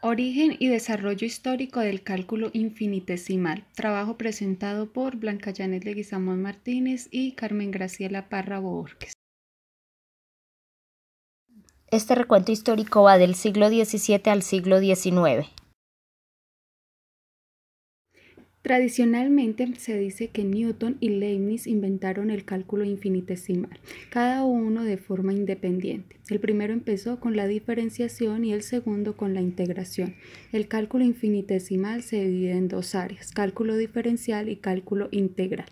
Origen y desarrollo histórico del cálculo infinitesimal. Trabajo presentado por Blanca Janet Leguizamón Martínez y Carmen Graciela Parra Borges. Este recuento histórico va del siglo XVII al siglo XIX. Tradicionalmente se dice que Newton y Leibniz inventaron el cálculo infinitesimal, cada uno de forma independiente. El primero empezó con la diferenciación y el segundo con la integración. El cálculo infinitesimal se divide en dos áreas, cálculo diferencial y cálculo integral.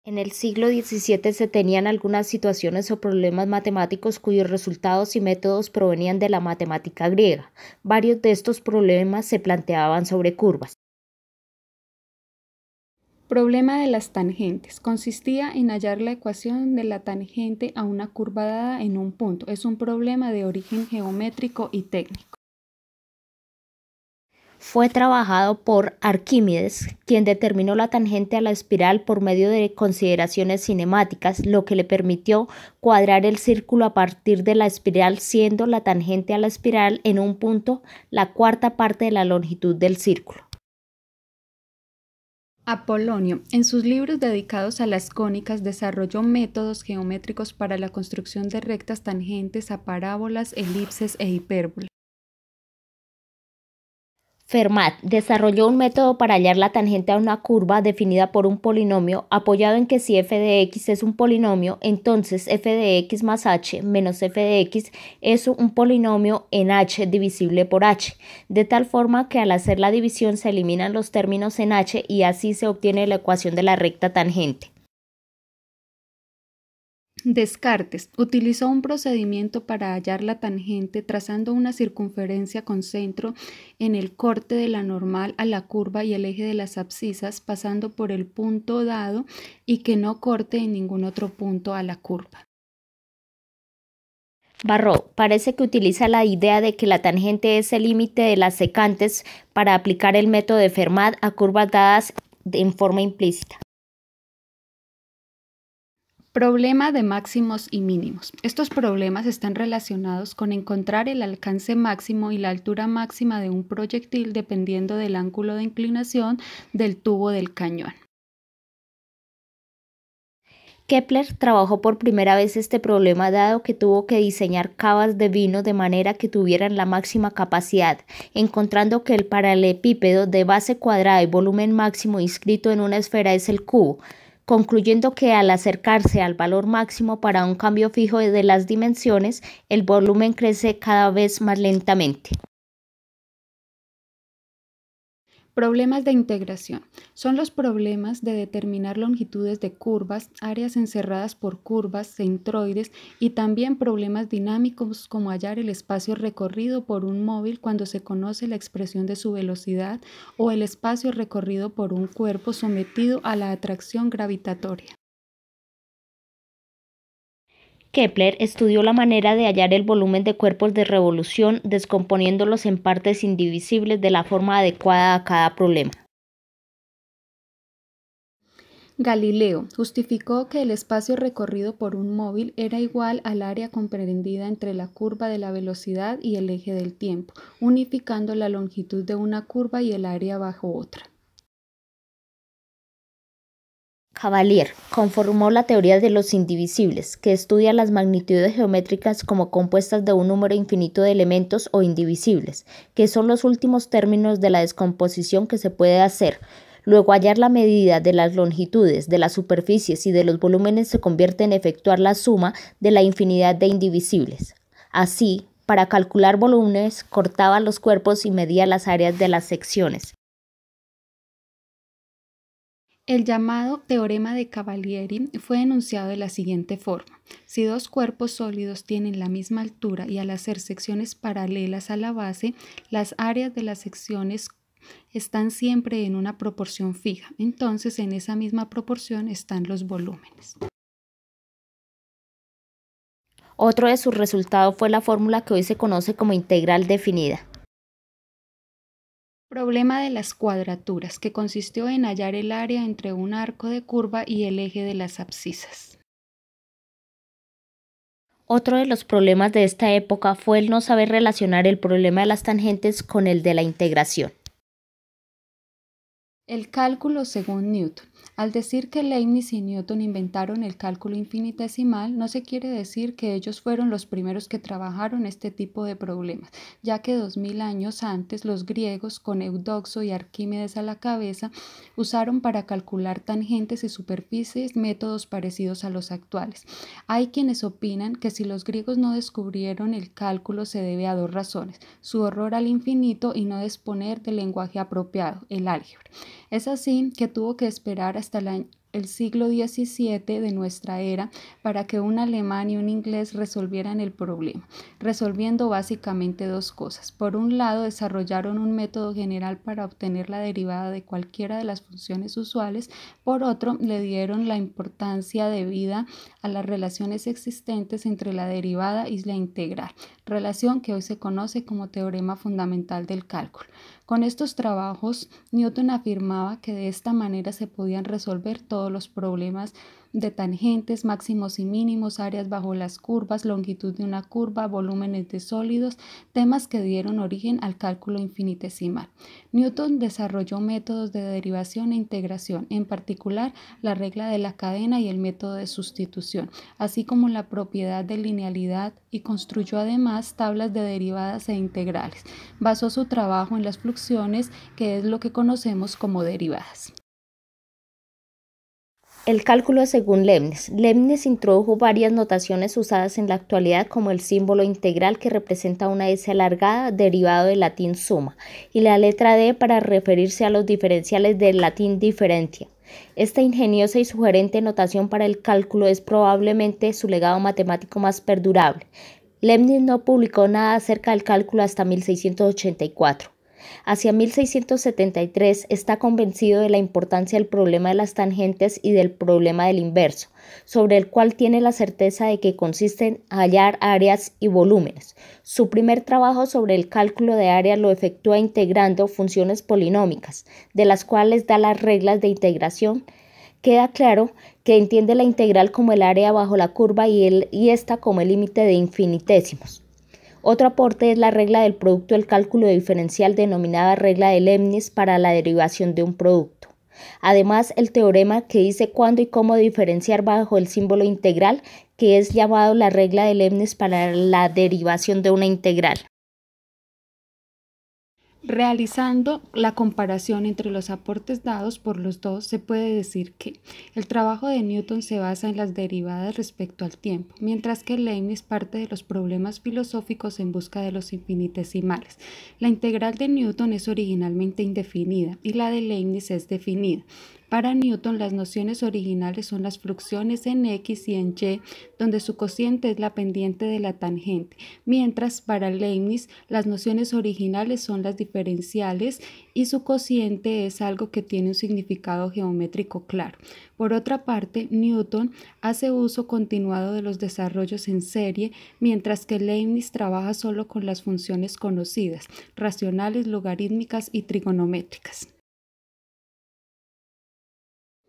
En el siglo XVII se tenían algunas situaciones o problemas matemáticos cuyos resultados y métodos provenían de la matemática griega. Varios de estos problemas se planteaban sobre curvas. Problema de las tangentes. Consistía en hallar la ecuación de la tangente a una curva dada en un punto. Es un problema de origen geométrico y técnico. Fue trabajado por Arquímedes, quien determinó la tangente a la espiral por medio de consideraciones cinemáticas, lo que le permitió cuadrar el círculo a partir de la espiral, siendo la tangente a la espiral en un punto la cuarta parte de la longitud del círculo. Apolonio, en sus libros dedicados a las cónicas, desarrolló métodos geométricos para la construcción de rectas tangentes a parábolas, elipses e hipérbolas. Fermat desarrolló un método para hallar la tangente a una curva definida por un polinomio, apoyado en que si f de x es un polinomio, entonces f de x más h menos f de x es un polinomio en h divisible por h, de tal forma que al hacer la división se eliminan los términos en h y así se obtiene la ecuación de la recta tangente. Descartes utilizó un procedimiento para hallar la tangente trazando una circunferencia con centro en el corte de la normal a la curva y el eje de las abscisas, pasando por el punto dado y que no corte en ningún otro punto a la curva. Barrow parece que utiliza la idea de que la tangente es el límite de las secantes para aplicar el método de Fermat a curvas dadas en forma implícita. Problema de máximos y mínimos. Estos problemas están relacionados con encontrar el alcance máximo y la altura máxima de un proyectil dependiendo del ángulo de inclinación del tubo del cañón. Kepler trabajó por primera vez este problema dado que tuvo que diseñar cavas de vino de manera que tuvieran la máxima capacidad, encontrando que el paralelepípedo de base cuadrada y volumen máximo inscrito en una esfera es el cubo, concluyendo que al acercarse al valor máximo para un cambio fijo de las dimensiones, el volumen crece cada vez más lentamente. Problemas de integración. Son los problemas de determinar longitudes de curvas, áreas encerradas por curvas, centroides y también problemas dinámicos como hallar el espacio recorrido por un móvil cuando se conoce la expresión de su velocidad o el espacio recorrido por un cuerpo sometido a la atracción gravitatoria. Kepler estudió la manera de hallar el volumen de cuerpos de revolución descomponiéndolos en partes indivisibles de la forma adecuada a cada problema. Galileo justificó que el espacio recorrido por un móvil era igual al área comprendida entre la curva de la velocidad y el eje del tiempo, unificando la longitud de una curva y el área bajo otra. Cavalier conformó la teoría de los indivisibles, que estudia las magnitudes geométricas como compuestas de un número infinito de elementos o indivisibles, que son los últimos términos de la descomposición que se puede hacer. Luego hallar la medida de las longitudes, de las superficies y de los volúmenes se convierte en efectuar la suma de la infinidad de indivisibles. Así, para calcular volúmenes, cortaba los cuerpos y medía las áreas de las secciones. El llamado teorema de Cavalieri fue enunciado de la siguiente forma. Si dos cuerpos sólidos tienen la misma altura y al hacer secciones paralelas a la base, las áreas de las secciones están siempre en una proporción fija. Entonces, en esa misma proporción están los volúmenes. Otro de sus resultados fue la fórmula que hoy se conoce como integral definida. Problema de las cuadraturas, que consistió en hallar el área entre un arco de curva y el eje de las abscisas. Otro de los problemas de esta época fue el no saber relacionar el problema de las tangentes con el de la integración. El cálculo según Newton. Al decir que Leibniz y Newton inventaron el cálculo infinitesimal, no se quiere decir que ellos fueron los primeros que trabajaron este tipo de problemas, ya que 2000 años antes los griegos, con Eudoxo y Arquímedes a la cabeza, usaron para calcular tangentes y superficies métodos parecidos a los actuales. Hay quienes opinan que si los griegos no descubrieron el cálculo se debe a dos razones: su horror al infinito y no disponer del lenguaje apropiado, el álgebra. Es así que tuvo que esperar hasta el siglo XVII de nuestra era para que un alemán y un inglés resolvieran el problema, resolviendo básicamente dos cosas. Por un lado, desarrollaron un método general para obtener la derivada de cualquiera de las funciones usuales. Por otro, le dieron la importancia debida a las relaciones existentes entre la derivada y la integral, relación que hoy se conoce como teorema fundamental del cálculo. Con estos trabajos, Newton afirmaba que de esta manera se podían resolver todos los problemas de tangentes, máximos y mínimos, áreas bajo las curvas, longitud de una curva, volúmenes de sólidos, temas que dieron origen al cálculo infinitesimal. Newton desarrolló métodos de derivación e integración, en particular la regla de la cadena y el método de sustitución, así como la propiedad de linealidad, y construyó además tablas de derivadas e integrales. Basó su trabajo en las fluxiones, que es lo que conocemos como derivadas. El cálculo según Leibniz. Leibniz introdujo varias notaciones usadas en la actualidad, como el símbolo integral, que representa una S alargada, derivado del latín suma, y la letra D para referirse a los diferenciales del latín diferentia. Esta ingeniosa y sugerente notación para el cálculo es probablemente su legado matemático más perdurable. Leibniz no publicó nada acerca del cálculo hasta 1684. Hacia 1673 está convencido de la importancia del problema de las tangentes y del problema del inverso, sobre el cual tiene la certeza de que consiste en hallar áreas y volúmenes. Su primer trabajo sobre el cálculo de áreas lo efectúa integrando funciones polinómicas, de las cuales da las reglas de integración. Queda claro que entiende la integral como el área bajo la curva y esta como el límite de infinitésimos. Otro aporte es la regla del producto del cálculo diferencial, denominada regla de Leibniz para la derivación de un producto. Además, el teorema que dice cuándo y cómo diferenciar bajo el símbolo integral, que es llamado la regla de Leibniz para la derivación de una integral. Realizando la comparación entre los aportes dados por los dos, se puede decir que el trabajo de Newton se basa en las derivadas respecto al tiempo, mientras que Leibniz parte de los problemas filosóficos en busca de los infinitesimales. La integral de Newton es originalmente indefinida y la de Leibniz es definida. Para Newton, las nociones originales son las fluxiones en X y en Y, donde su cociente es la pendiente de la tangente, mientras para Leibniz las nociones originales son las diferenciales y su cociente es algo que tiene un significado geométrico claro. Por otra parte, Newton hace uso continuado de los desarrollos en serie, mientras que Leibniz trabaja solo con las funciones conocidas, racionales, logarítmicas y trigonométricas.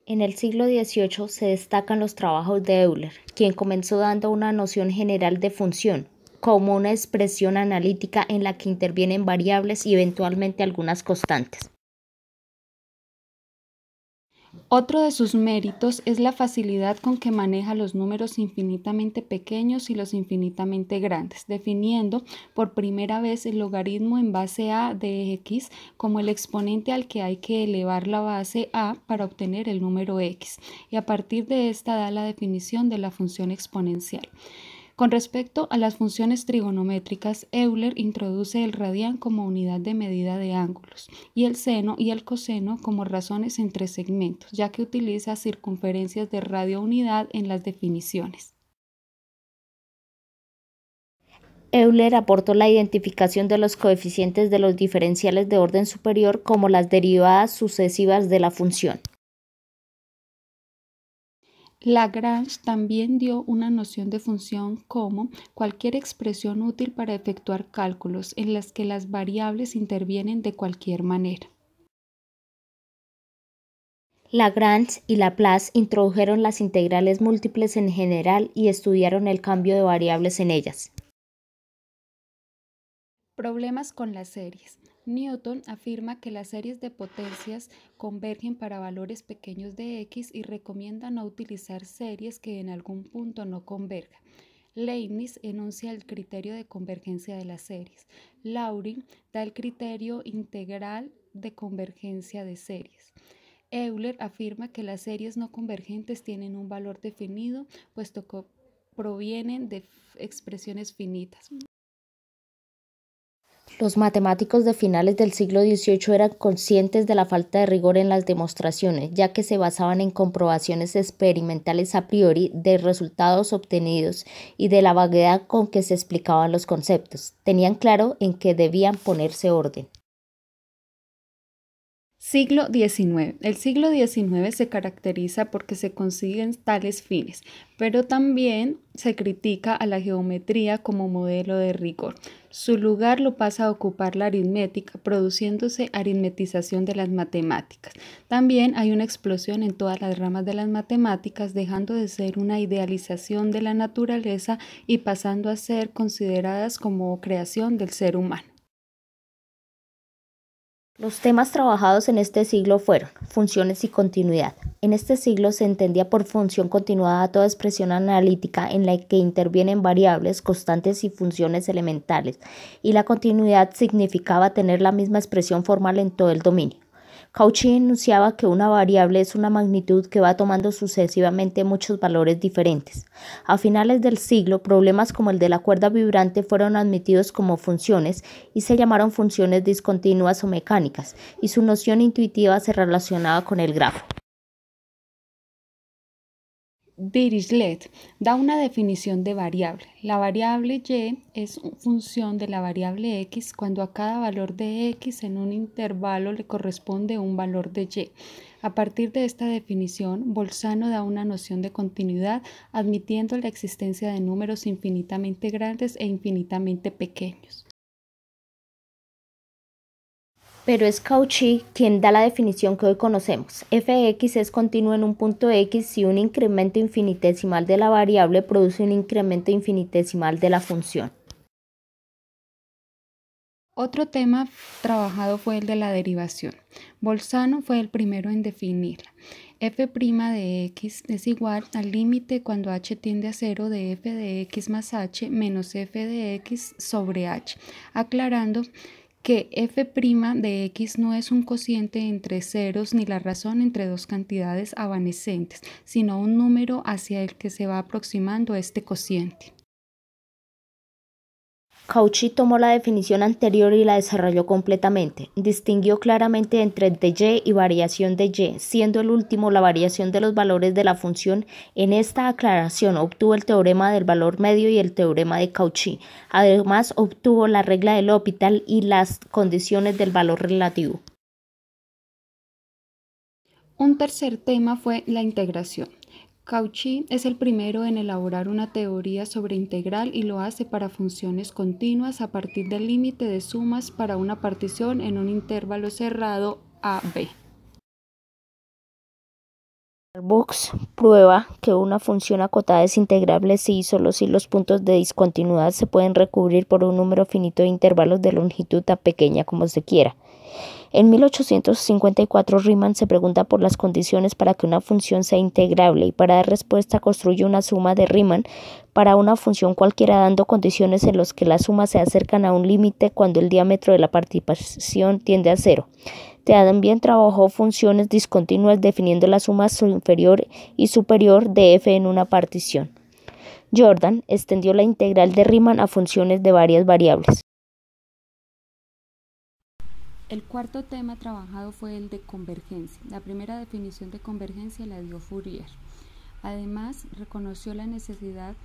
En el siglo XVIII se destacan los trabajos de Euler, quien comenzó dando una noción general de función, como una expresión analítica en la que intervienen variables y eventualmente algunas constantes. Otro de sus méritos es la facilidad con que maneja los números infinitamente pequeños y los infinitamente grandes, definiendo por primera vez el logaritmo en base a de x como el exponente al que hay que elevar la base a para obtener el número x, y a partir de esta da la definición de la función exponencial. Con respecto a las funciones trigonométricas, Euler introduce el radián como unidad de medida de ángulos y el seno y el coseno como razones entre segmentos, ya que utiliza circunferencias de radio unidad en las definiciones. Euler aportó la identificación de los coeficientes de los diferenciales de orden superior como las derivadas sucesivas de la función. Lagrange también dio una noción de función como cualquier expresión útil para efectuar cálculos en las que las variables intervienen de cualquier manera. Lagrange y Laplace introdujeron las integrales múltiples en general y estudiaron el cambio de variables en ellas. Problemas con las series. Newton afirma que las series de potencias convergen para valores pequeños de x y recomienda no utilizar series que en algún punto no converjan. Leibniz enuncia el criterio de convergencia de las series. Laurin da el criterio integral de convergencia de series. Euler afirma que las series no convergentes tienen un valor definido, puesto que provienen de expresiones finitas. Los matemáticos de finales del siglo XVIII eran conscientes de la falta de rigor en las demostraciones, ya que se basaban en comprobaciones experimentales a priori de resultados obtenidos y de la vaguedad con que se explicaban los conceptos. Tenían claro en que debían ponerse orden. Siglo XIX. El siglo XIX se caracteriza porque se consiguen tales fines, pero también se critica a la geometría como modelo de rigor. Su lugar lo pasa a ocupar la aritmética, produciéndose aritmetización de las matemáticas. También hay una explosión en todas las ramas de las matemáticas, dejando de ser una idealización de la naturaleza y pasando a ser consideradas como creación del ser humano. Los temas trabajados en este siglo fueron funciones y continuidad. En este siglo se entendía por función continuada toda expresión analítica en la que intervienen variables, constantes y funciones elementales, y la continuidad significaba tener la misma expresión formal en todo el dominio. Cauchy enunciaba que una variable es una magnitud que va tomando sucesivamente muchos valores diferentes. A finales del siglo, problemas como el de la cuerda vibrante fueron admitidos como funciones y se llamaron funciones discontinuas o mecánicas, y su noción intuitiva se relacionaba con el grafo. Dirichlet da una definición de variable. La variable y es función de la variable x cuando a cada valor de x en un intervalo le corresponde un valor de y. A partir de esta definición, Bolzano da una noción de continuidad admitiendo la existencia de números infinitamente grandes e infinitamente pequeños. Pero es Cauchy quien da la definición que hoy conocemos. f(x) es continuo en un punto x si un incremento infinitesimal de la variable produce un incremento infinitesimal de la función. Otro tema trabajado fue el de la derivación. Bolzano fue el primero en definirla. f' de x es igual al límite cuando h tiende a 0 de f de x más h menos f de x sobre h, aclarando que f' de x no es un cociente entre ceros ni la razón entre dos cantidades evanescentes, sino un número hacia el que se va aproximando este cociente. Cauchy tomó la definición anterior y la desarrolló completamente. Distinguió claramente entre de y y variación de y, siendo el último la variación de los valores de la función. En esta aclaración obtuvo el teorema del valor medio y el teorema de Cauchy. Además obtuvo la regla de L'Hopital y las condiciones del valor relativo. Un tercer tema fue la integración. Cauchy es el primero en elaborar una teoría sobre integral y lo hace para funciones continuas a partir del límite de sumas para una partición en un intervalo cerrado a(b). Box prueba que una función acotada es integrable si y solo si los puntos de discontinuidad se pueden recubrir por un número finito de intervalos de longitud tan pequeña como se quiera. En 1854 Riemann se pregunta por las condiciones para que una función sea integrable y para dar respuesta construye una suma de Riemann para una función cualquiera dando condiciones en las que las sumas se acercan a un límite cuando el diámetro de la partición tiende a 0. También trabajó funciones discontinuas definiendo la suma inferior y superior de f en una partición. Jordan extendió la integral de Riemann a funciones de varias variables. El cuarto tema trabajado fue el de convergencia. La primera definición de convergencia la dio Fourier. Además, reconoció la necesidad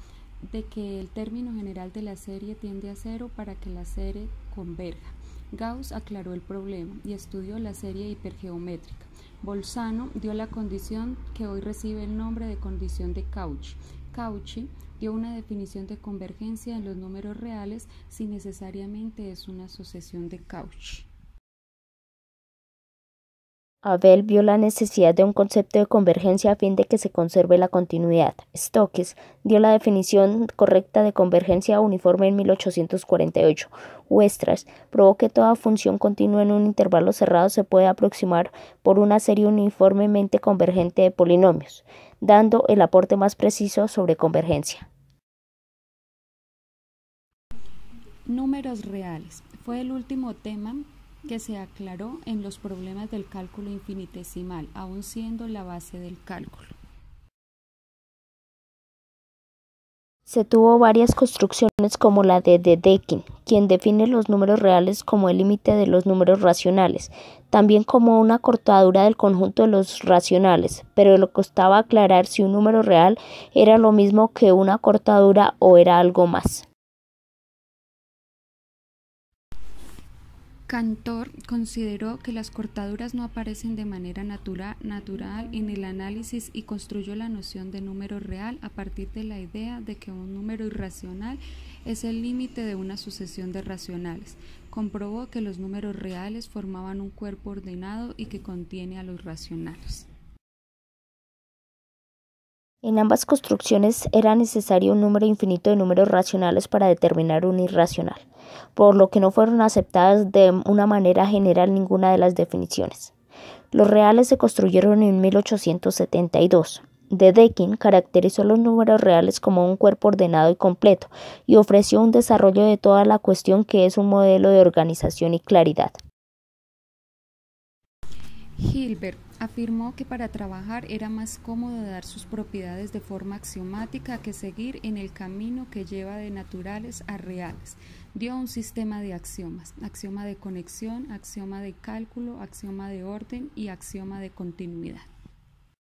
de que el término general de la serie tiende a 0 para que la serie converja. Gauss aclaró el problema y estudió la serie hipergeométrica. Bolzano dio la condición que hoy recibe el nombre de condición de Cauchy. Cauchy dio una definición de convergencia en los números reales si necesariamente es una sucesión de Cauchy. Abel vio la necesidad de un concepto de convergencia a fin de que se conserve la continuidad. Stokes dio la definición correcta de convergencia uniforme en 1848. Weierstrass probó que toda función continua en un intervalo cerrado se puede aproximar por una serie uniformemente convergente de polinomios, dando el aporte más preciso sobre convergencia. Números reales. Fue el último tema que se aclaró en los problemas del cálculo infinitesimal, aun siendo la base del cálculo. Se tuvo varias construcciones como la de Dedekind, quien define los números reales como el límite de los números racionales, también como una cortadura del conjunto de los racionales, pero le costaba aclarar si un número real era lo mismo que una cortadura o era algo más. Cantor consideró que las cortaduras no aparecen de manera natural en el análisis y construyó la noción de número real a partir de la idea de que un número irracional es el límite de una sucesión de racionales. Comprobó que los números reales formaban un cuerpo ordenado y que contiene a los racionales. En ambas construcciones era necesario un número infinito de números racionales para determinar un irracional, por lo que no fueron aceptadas de una manera general ninguna de las definiciones. Los reales se construyeron en 1872. Dedekind caracterizó los números reales como un cuerpo ordenado y completo y ofreció un desarrollo de toda la cuestión que es un modelo de organización y claridad. Hilbert afirmó que para trabajar era más cómodo dar sus propiedades de forma axiomática que seguir en el camino que lleva de naturales a reales. Dio un sistema de axiomas: axioma de conexión, axioma de cálculo, axioma de orden y axioma de continuidad.